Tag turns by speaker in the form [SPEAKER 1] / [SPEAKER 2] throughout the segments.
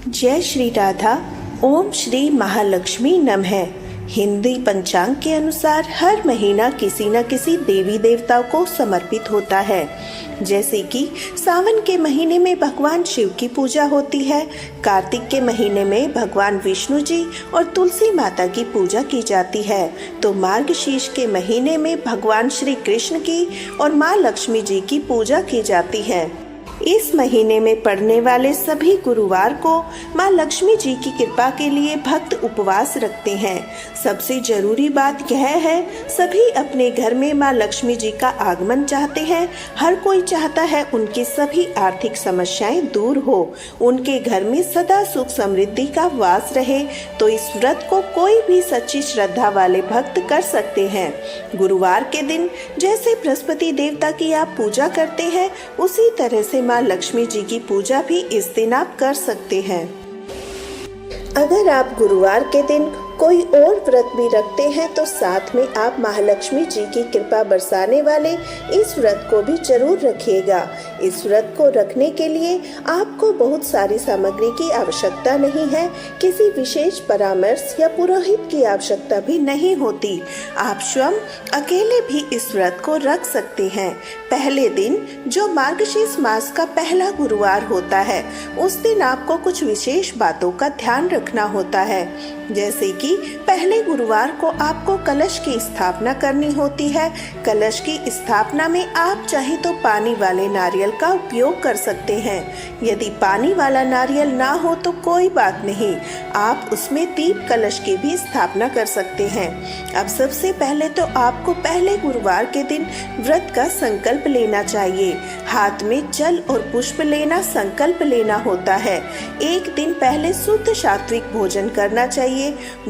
[SPEAKER 1] जय श्री राधा। ओम श्री महालक्ष्मी नमः। हिंदी पंचांग के अनुसार हर महीना किसी न किसी देवी देवताओं को समर्पित होता है। जैसे कि सावन के महीने में भगवान शिव की पूजा होती है, कार्तिक के महीने में भगवान विष्णु जी और तुलसी माता की पूजा की जाती है, तो मार्गशीर्ष के महीने में भगवान श्री कृष्ण की और माँ लक्ष्मी जी की पूजा की जाती है। इस महीने में पड़ने वाले सभी गुरुवार को माँ लक्ष्मी जी की कृपा के लिए भक्त उपवास रखते हैं। सबसे जरूरी बात यह है, सभी अपने घर में माँ लक्ष्मी जी का आगमन चाहते हैं। हर कोई चाहता है उनकी सभी आर्थिक समस्याएं दूर हो, उनके घर में सदा सुख समृद्धि का वास रहे। तो इस व्रत को कोई भी सच्ची श्रद्धा वाले भक्त कर सकते हैं। गुरुवार के दिन जैसे बृहस्पति देवता की आप पूजा करते हैं, उसी तरह से माँ लक्ष्मी जी की पूजा भी इस दिन आप कर सकते हैं। अगर आप गुरुवार के दिन कोई और व्रत भी रखते हैं तो साथ में आप महालक्ष्मी जी की कृपा बरसाने वाले इस व्रत को भी जरूर रखिएगा। इस व्रत को रखने के लिए आपको बहुत सारी सामग्री की आवश्यकता नहीं है, किसी विशेष परामर्श या पुरोहित की आवश्यकता भी नहीं होती। आप स्वयं अकेले भी इस व्रत को रख सकते हैं। पहले दिन जो मार्गशीर्ष मास का पहला गुरुवार होता है, उस दिन आपको कुछ विशेष बातों का ध्यान रखना होता है। जैसे कि पहले गुरुवार को आपको कलश की स्थापना करनी होती है। कलश की स्थापना में आप चाहे तो पानी वाले नारियल का उपयोग कर सकते हैं। यदि पानी वाला नारियल ना हो तो कोई बात नहीं, आप उसमें दीप कलश की भी स्थापना कर सकते हैं। अब सबसे पहले तो आपको पहले गुरुवार के दिन व्रत का संकल्प लेना चाहिए। हाथ में जल और पुष्प लेना संकल्प लेना होता है। एक दिन पहले शुद्ध सात्विक भोजन करना चाहिए।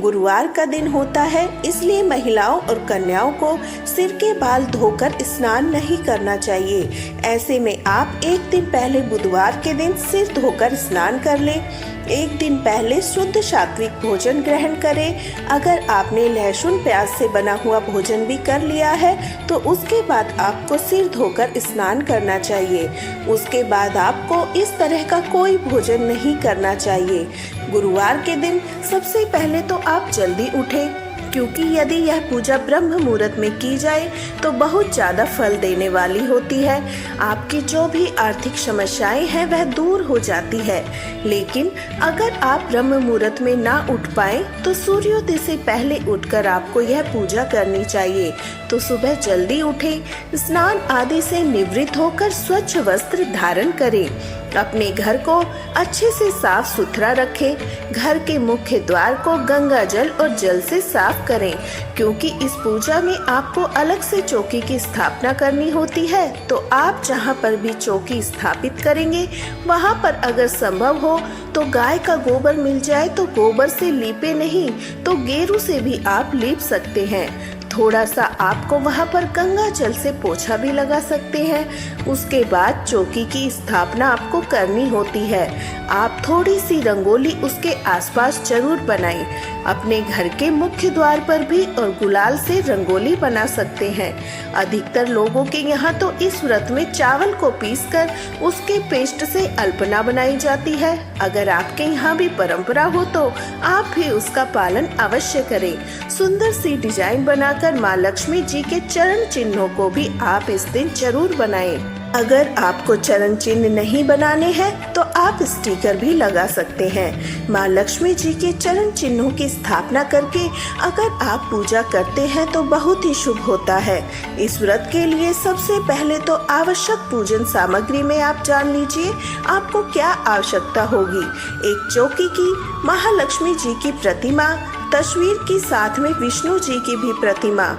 [SPEAKER 1] गुरुवार का दिन होता है, इसलिए महिलाओं और कन्याओं को सिर के बाल धोकर स्नान नहीं करना चाहिए। ऐसे में आप एक दिन पहले बुधवार के दिन सिर धोकर स्नान कर लें। एक दिन पहले शुद्ध सात्विक भोजन ग्रहण करें। अगर आपने लहसुन प्याज से बना हुआ भोजन भी कर लिया है तो उसके बाद आपको सिर धोकर स्नान करना चाहिए। उसके बाद आपको इस तरह का कोई भोजन नहीं करना चाहिए। गुरुवार के दिन सबसे पहले तो आप जल्दी उठें, क्योंकि यदि यह पूजा ब्रह्म मुहूर्त में की जाए तो बहुत ज़्यादा फल देने वाली होती है। आपकी जो भी आर्थिक समस्याएं हैं वह दूर हो जाती है। लेकिन अगर आप ब्रह्म मुहूर्त में ना उठ पाए तो सूर्योदय से पहले उठकर आपको यह पूजा करनी चाहिए। तो सुबह जल्दी उठें, स्नान आदि से निवृत्त होकर स्वच्छ वस्त्र धारण करें। अपने घर को अच्छे से साफ सुथरा रखें। घर के मुख्य द्वार को गंगा जल और जल से साफ करें, क्योंकि इस पूजा में आपको अलग से चौकी की स्थापना करनी होती है। तो आप जहां पर भी चौकी स्थापित करेंगे, वहां पर अगर संभव हो तो गाय का गोबर मिल जाए तो गोबर से लीपे, नहीं तो गेरू से भी आप लीप सकते हैं। थोड़ा सा आपको वहां पर गंगा जल से पोछा भी लगा सकते हैं। उसके बाद चौकी की स्थापना आपको करनी होती है। आप थोड़ी सी रंगोली उसके आसपास जरूर बनाएं। अपने घर के मुख्य द्वार पर भी और गुलाल से रंगोली बना सकते हैं। अधिकतर लोगों के यहाँ तो इस व्रत में चावल को पीसकर उसके पेस्ट से अल्पना बनाई जाती है। अगर आपके यहाँ भी परंपरा हो तो आप भी उसका पालन अवश्य करें। सुंदर सी डिजाइन बनाकर माँ लक्ष्मी जी के चरण चिन्हों को भी आप इस दिन जरूर बनाएं। अगर आपको चरण चिन्ह नहीं बनाने हैं तो आप स्टिकर भी लगा सकते हैं। माँ लक्ष्मी जी के चरण चिन्हों की स्थापना करके अगर आप पूजा करते हैं तो बहुत ही शुभ होता है। इस व्रत के लिए सबसे पहले तो आवश्यक पूजन सामग्री में आप जान लीजिए आपको क्या आवश्यकता होगी। एक चौकी की, महालक्ष्मी जी की प्रतिमा, तस्वीर की साथ में विष्णु जी की भी प्रतिमा।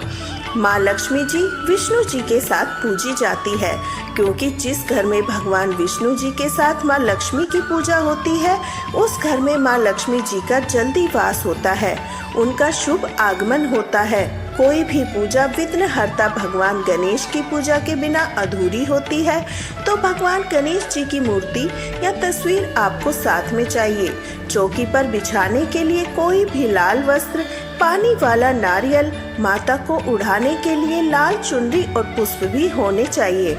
[SPEAKER 1] माँ लक्ष्मी जी विष्णु जी के साथ पूजी जाती है, क्योंकि जिस घर में भगवान विष्णु जी के साथ माँ लक्ष्मी की पूजा होती है, उस घर में माँ लक्ष्मी जी का जल्दी वास होता है, उनका शुभ आगमन होता है। कोई भी पूजा विघ्नहर्ता भगवान गणेश की पूजा के बिना अधूरी होती है। तो भगवान गणेश जी की मूर्ति या तस्वीर आपको साथ में चाहिए। चौकी पर बिछाने के लिए कोई भी लाल वस्त्र, पानी वाला नारियल, माता को उड़ाने के लिए लाल चुनरी और पुष्प भी होने चाहिए।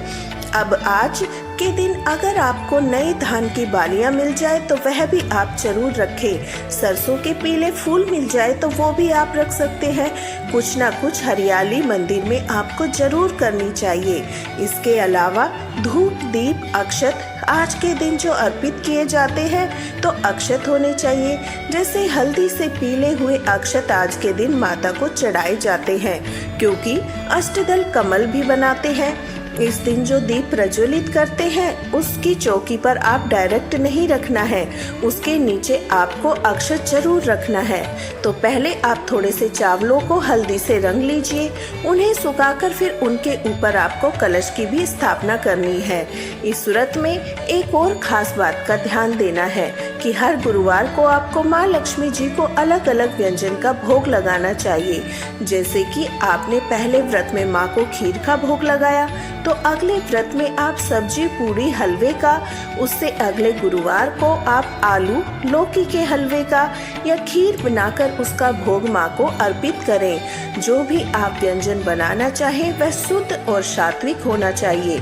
[SPEAKER 1] अब आज के दिन अगर आपको नए धान की बालियां मिल जाए तो वह भी आप जरूर रखें। सरसों के पीले फूल मिल जाए तो वो भी आप रख सकते हैं। कुछ ना कुछ हरियाली मंदिर में आपको जरूर करनी चाहिए। इसके अलावा धूप, दीप, अक्षत आज के दिन जो अर्पित किए जाते हैं तो अक्षत होने चाहिए। जैसे हल्दी से पीले हुए अक्षत आज के दिन माता को चढ़ाए जाते हैं, क्योंकि अष्टदल कमल भी बनाते हैं। इस दिन जो दीप प्रज्वलित करते हैं उसकी चौकी पर आप डायरेक्ट नहीं रखना है, उसके नीचे आपको अक्षत जरूर रखना है। तो पहले आप थोड़े से चावलों को हल्दी से रंग लीजिए, उन्हें सुखाकर फिर उनके ऊपर आपको कलश की भी स्थापना करनी है। इस व्रत में एक और खास बात का ध्यान देना है कि हर गुरुवार को आपको माँ लक्ष्मी जी को अलग अलग व्यंजन का भोग लगाना चाहिए। जैसे कि आपने पहले व्रत में माँ को खीर का भोग लगाया, तो अगले व्रत में आप सब्जी, पूरी, हलवे का, उससे अगले गुरुवार को आप आलू, लौकी के हलवे का या खीर बनाकर उसका भोग माँ को अर्पित करें। जो भी आप व्यंजन बनाना चाहें वह शुद्ध और सात्विक होना चाहिए।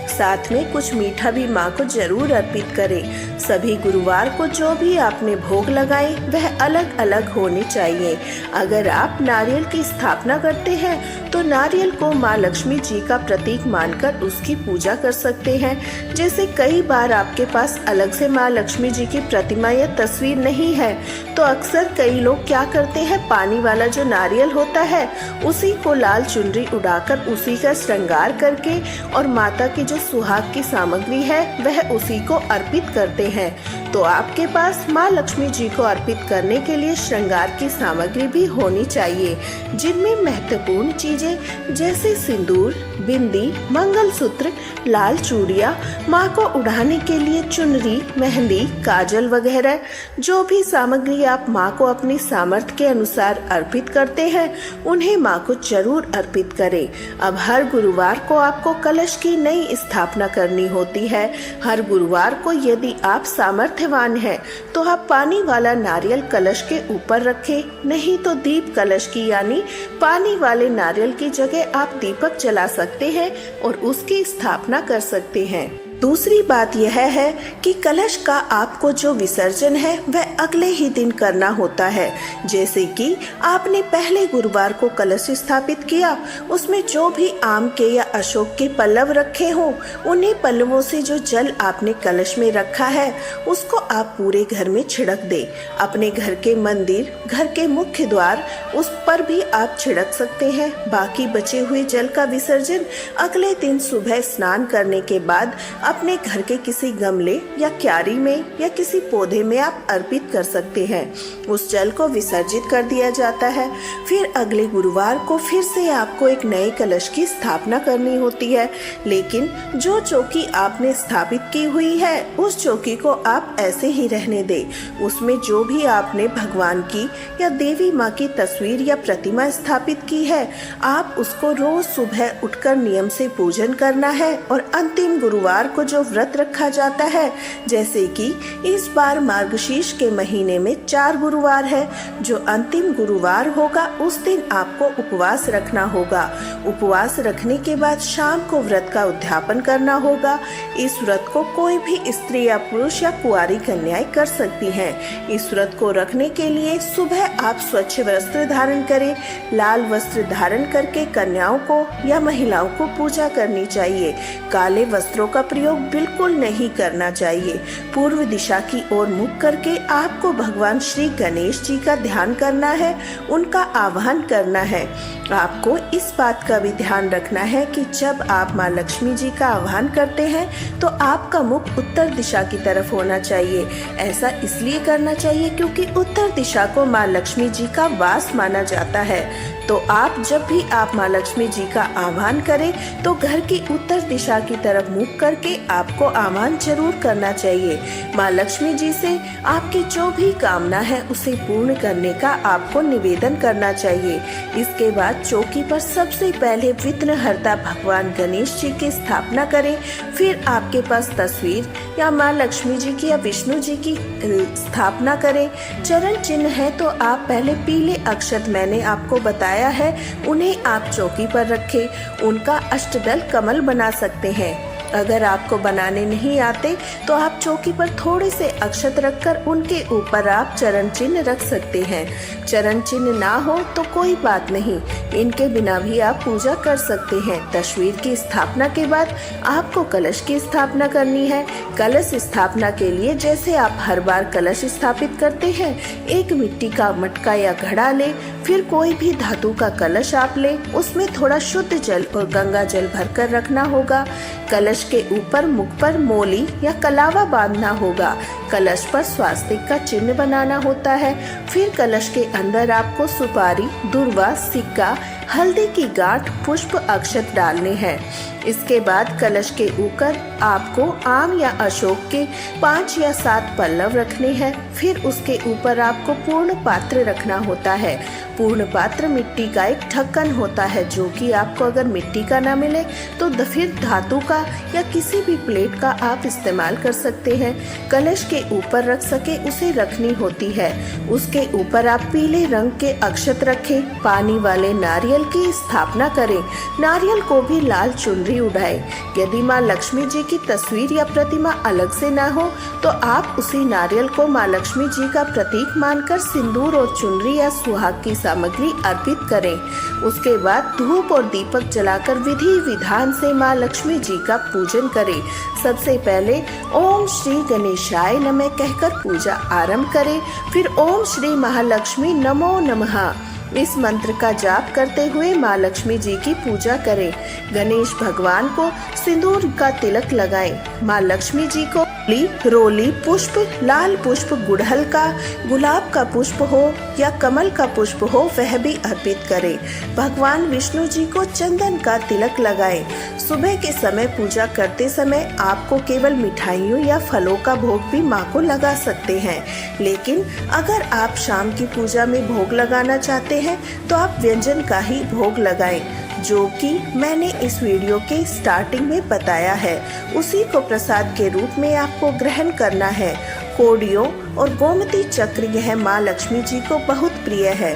[SPEAKER 1] साथ में कुछ मीठा भी माँ को जरूर अर्पित करें। सभी गुरुवार को जो भी आपने भोग लगाए वह अलग अलग होने चाहिए। अगर आप नारियल की स्थापना करते हैं तो नारियल को माँ लक्ष्मी जी का प्रतीक मानकर उसकी पूजा कर सकते हैं। जैसे कई बार आपके पास अलग से माँ लक्ष्मी जी की प्रतिमा या तस्वीर नहीं है तो अक्सर कई लोग क्या करते हैं, पानी वाला जो नारियल होता है उसी को लाल चुनरी उड़ाकर उसी का श्रृंगार करके और माता की जो सुहाग की सामग्री है वह उसी को अर्पित करते हैं। तो आपके पास माँ लक्ष्मी जी को अर्पित करने के लिए श्रृंगार की सामग्री भी होनी चाहिए, जिनमें महत्वपूर्ण चीजें जैसे सिंदूर, बिंदी, मंगलसूत्र, लाल चूड़ियाँ, माँ को उड़ाने के लिए चुनरी, मेहंदी, काजल वगैरह जो भी सामग्री आप माँ को अपनी सामर्थ्य के अनुसार अर्पित करते हैं उन्हें माँ को जरूर अर्पित करें। अब हर गुरुवार को आपको कलश की नई स्थापना करनी होती है। हर गुरुवार को यदि आप सामर्थ्यवान हैं तो आप पानी वाला नारियल कलश के ऊपर रखें, नहीं तो दीप कलश की यानी पानी वाले नारियल की जगह आप दीपक जला सकते हैं और उसकी स्थापना कर सकते हैं। दूसरी बात यह है कि कलश का आपको जो विसर्जन है वह अगले ही दिन करना होता है। जैसे कि आपने पहले गुरुवार को कलश स्थापित किया, उसमें जो भी आम के या अशोक के पल्लव रखे हों उन्हीं पल्लवों से जो जल आपने कलश में रखा है उसको आप पूरे घर में छिड़क दे। अपने घर के मंदिर, घर के मुख्य द्वार उस पर भी आप छिड़क सकते हैं। बाकी बचे हुए जल का विसर्जन अगले दिन सुबह स्नान करने के बाद अपने घर के किसी गमले या क्यारी में या किसी पौधे में आप अर्पित कर सकते हैं। उस जल को विसर्जित कर दिया जाता है। फिर अगले गुरुवार को फिर से आपको एक नए कलश की स्थापना करनी होती है, लेकिन जो चौकी आपने स्थापित की हुई है उस चौकी को आप ऐसे ही रहने दें। उसमें जो भी आपने भगवान की या देवी माँ की तस्वीर या प्रतिमा स्थापित की है आप उसको रोज सुबह उठकर नियम से पूजन करना है। और अंतिम गुरुवार को जो व्रत रखा जाता है, जैसे कि इस बार मार्गशीर्ष के महीने में 4 गुरुवार है, जो अंतिम गुरुवार होगा उस दिन आपको उपवास रखना होगा। उपवास रखने के बाद शाम को व्रत का उद्यापन करना होगा। इस व्रत को कोई भी स्त्री या पुरुष या कुंवारी कन्याएं कर सकती हैं। इस व्रत को रखने के लिए सुबह आप स्वच्छ वस्त्र धारण करें। लाल वस्त्र धारण करके कन्याओं को या महिलाओं को पूजा करनी चाहिए। काले वस्त्रों का प्रयोग बिल्कुल नहीं करना चाहिए। पूर्व दिशा की ओर मुख करके आपको भगवान श्री गणेश जी का ध्यान करना है, उनका आह्वान करना है। आपको इस बात का भी ध्यान रखना है कि जब आप माँ लक्ष्मी जी का आह्वान करते हैं तो आपका मुख उत्तर दिशा की तरफ होना चाहिए। ऐसा इसलिए करना चाहिए क्योंकि उत्तर दिशा को माँ लक्ष्मी जी का वास माना जाता है। तो आप जब भी आप माँ लक्ष्मी जी का आह्वान करें तो घर की उत्तर दिशा की तरफ मुख करके आपको आह्वान जरूर करना चाहिए। माँ लक्ष्मी जी से आपकी जो भी कामना है उसे पूर्ण करने का आपको निवेदन करना चाहिए। इसके बाद चौकी पर सबसे पहले विघ्नहर्ता भगवान गणेश जी की स्थापना करें। फिर आपके पास तस्वीर या माँ लक्ष्मी जी की या विष्णु जी की स्थापना करें। चरण चिन्ह है तो आप पहले पीले अक्षत मैंने आपको बताया है उन्हें आप चौकी पर रखें। उनका अष्टदल कमल बना सकते हैं। अगर आपको बनाने नहीं आते तो आप चौकी पर थोड़े से अक्षत रखकर उनके ऊपर आप चरण चिन्ह रख सकते हैं। चरण चिन्ह ना हो तो कोई बात नहीं, इनके बिना भी आप पूजा कर सकते हैं। तस्वीर की स्थापना के बाद आपको कलश की स्थापना करनी है। कलश स्थापना के लिए जैसे आप हर बार कलश स्थापित करते हैं, एक मिट्टी का मटका या घड़ा ले, फिर कोई भी धातु का कलश आप ले, उसमें थोड़ा शुद्ध जल और गंगा जल भरकर रखना होगा। कलश के ऊपर मुख पर मोली या कलावा बांधना होगा। कलश पर स्वास्तिक का चिन्ह बनाना होता है। फिर कलश के अंदर आपको सुपारी, दुर्वा, सिक्का, हल्दी की गांठ, पुष्प, अक्षत डालने हैं। इसके बाद कलश के ऊपर आपको आम या अशोक के 5 या 7 पल्लव रखने हैं। फिर उसके ऊपर आपको पूर्ण पात्र रखना होता है। पूर्ण पात्र मिट्टी का एक ढक्कन होता है, जो कि आपको अगर मिट्टी का ना मिले तो फिर धातु का या किसी भी प्लेट का आप इस्तेमाल कर सकते हैं। कलश के ऊपर रख सके उसे रखनी होती है। उसके ऊपर आप पीले रंग के अक्षत रखें। पानी वाले नारियल की स्थापना करें। नारियल को भी लाल चुनरी उड़ाए। यदि माँ लक्ष्मी जी की तस्वीर या प्रतिमा अलग से ना हो तो आप उसी नारियल को माँ लक्ष्मी जी का प्रतीक मानकर सिंदूर और चुनरी या सुहाग की सामग्री अर्पित करें। उसके बाद धूप और दीपक जलाकर विधि विधान से माँ लक्ष्मी जी का पूजन करें। सबसे पहले ओम श्री गणेशाय नमः कहकर पूजा आरंभ करें। फिर ओम श्री महालक्ष्मी नमो नमः इस मंत्र का जाप करते हुए माँ लक्ष्मी जी की पूजा करें। गणेश भगवान को सिंदूर का तिलक लगाएं। माँ लक्ष्मी जी को रोली पुष्प, लाल पुष्प, गुड़हल का, गुलाब का पुष्प हो या कमल का पुष्प हो वह भी अर्पित करें। भगवान विष्णु जी को चंदन का तिलक लगाएं। सुबह के समय पूजा करते समय आपको केवल मिठाइयों या फलों का भोग भी माँ को लगा सकते हैं, लेकिन अगर आप शाम की पूजा में भोग लगाना चाहते हैं तो आप व्यंजन का ही भोग लगाएं, जो कि मैंने इस वीडियो के स्टार्टिंग में बताया है। उसी को प्रसाद के रूप में आपको ग्रहण करना है। कोड़ियों और गोमती चक्र यह माँ लक्ष्मी जी को बहुत प्रिय है।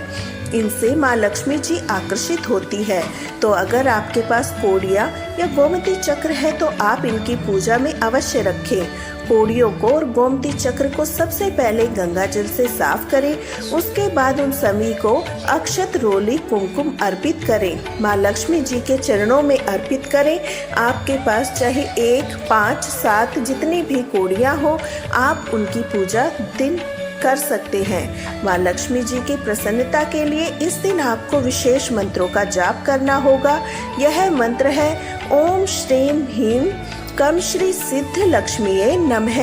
[SPEAKER 1] इनसे माँ लक्ष्मी जी आकर्षित होती है। तो अगर आपके पास कोड़ियाँ या गोमती चक्र है तो आप इनकी पूजा में अवश्य रखें। कोड़ियों को और गोमती चक्र को सबसे पहले गंगा जल से साफ करें। उसके बाद उन सभी को अक्षत, रोली, कुमकुम अर्पित करें। माँ लक्ष्मी जी के चरणों में अर्पित करें। आपके पास चाहे 1, 5, 7 जितनी भी कोड़ियाँ हो, आप उनकी पूजा दिन कर सकते हैं। माँ लक्ष्मी जी की प्रसन्नता के लिए इस दिन आपको विशेष मंत्रों का जाप करना होगा। यह मंत्र है ओम श्रीम ह्रीम कम श्री सिद्ध लक्ष्मीये नमः,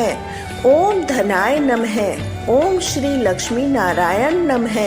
[SPEAKER 1] ओम धनाय नमः, ओम श्री लक्ष्मी नारायण नमः,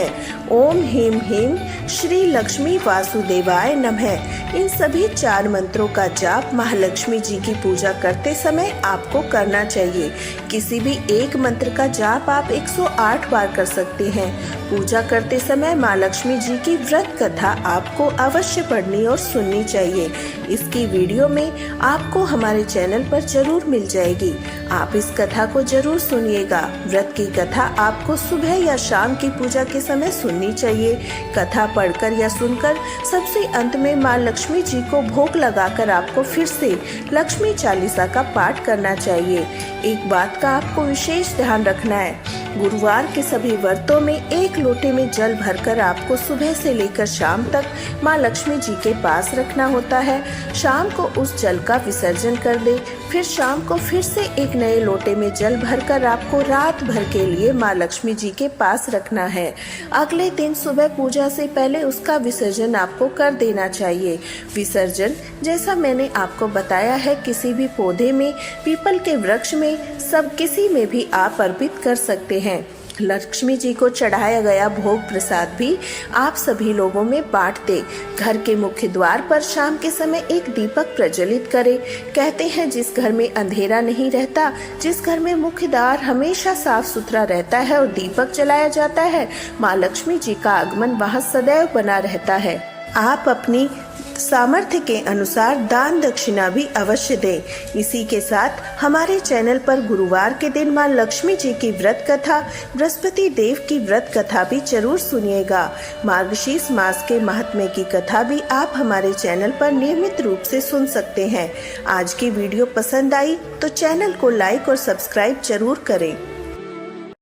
[SPEAKER 1] ओम ह्रीम ह्रीम श्री लक्ष्मी वासुदेवाय नमः। इन सभी 4 मंत्रों का जाप महालक्ष्मी जी की पूजा करते समय आपको करना चाहिए। किसी भी एक मंत्र का जाप आप 108 बार कर सकते हैं। पूजा करते समय माँ लक्ष्मी जी की व्रत कथा आपको अवश्य पढ़नी और सुननी चाहिए। इसकी वीडियो में आपको हमारे चैनल पर जरूर मिल जाएगी। आप इस कथा को जरूर सुनिएगा। व्रत की कथा आपको सुबह या शाम की पूजा के समय सुननी चाहिए। कथा पढ़कर या सुनकर सबसे अंत में माँ लक्ष्मी जी को भोग लगाकर आपको फिर से लक्ष्मी चालीसा का पाठ करना चाहिए। एक बात का आपको विशेष ध्यान रखना है, गुरुवार के सभी व्रतों में 1 लोटे में जल भरकर आपको सुबह से लेकर शाम तक माँ लक्ष्मी जी के पास रखना होता है। शाम को उस जल का विसर्जन कर दे। फिर शाम को फिर से एक नए लोटे में जल भरकर आपको रात भर के लिए माँ लक्ष्मी जी के पास रखना है। अगले दिन सुबह पूजा से पहले उसका विसर्जन आपको कर देना चाहिए। विसर्जन जैसा मैंने आपको बताया है, किसी भी पौधे में, पीपल के वृक्ष में, सब किसी में भी आप अर्पित कर सकते हैं। लक्ष्मी जी को चढ़ाया गया भोग प्रसाद भी आप सभी लोगों में बांट दे। घर के मुख्य द्वार पर शाम के समय एक दीपक प्रज्वलित करें। कहते हैं जिस घर में अंधेरा नहीं रहता, जिस घर में मुख्य द्वार हमेशा साफ सुथरा रहता है और दीपक जलाया जाता है, माँ लक्ष्मी जी का आगमन वहाँ सदैव बना रहता है। आप अपनी सामर्थ्य के अनुसार दान दक्षिणा भी अवश्य दें। इसी के साथ हमारे चैनल पर गुरुवार के दिन मां लक्ष्मी जी की व्रत कथा, बृहस्पति देव की व्रत कथा भी जरूर सुनिएगा। मार्गशीर्ष मास के महात्म्य की कथा भी आप हमारे चैनल पर नियमित रूप से सुन सकते हैं। आज की वीडियो पसंद आई तो चैनल को लाइक और सब्सक्राइब जरूर करें।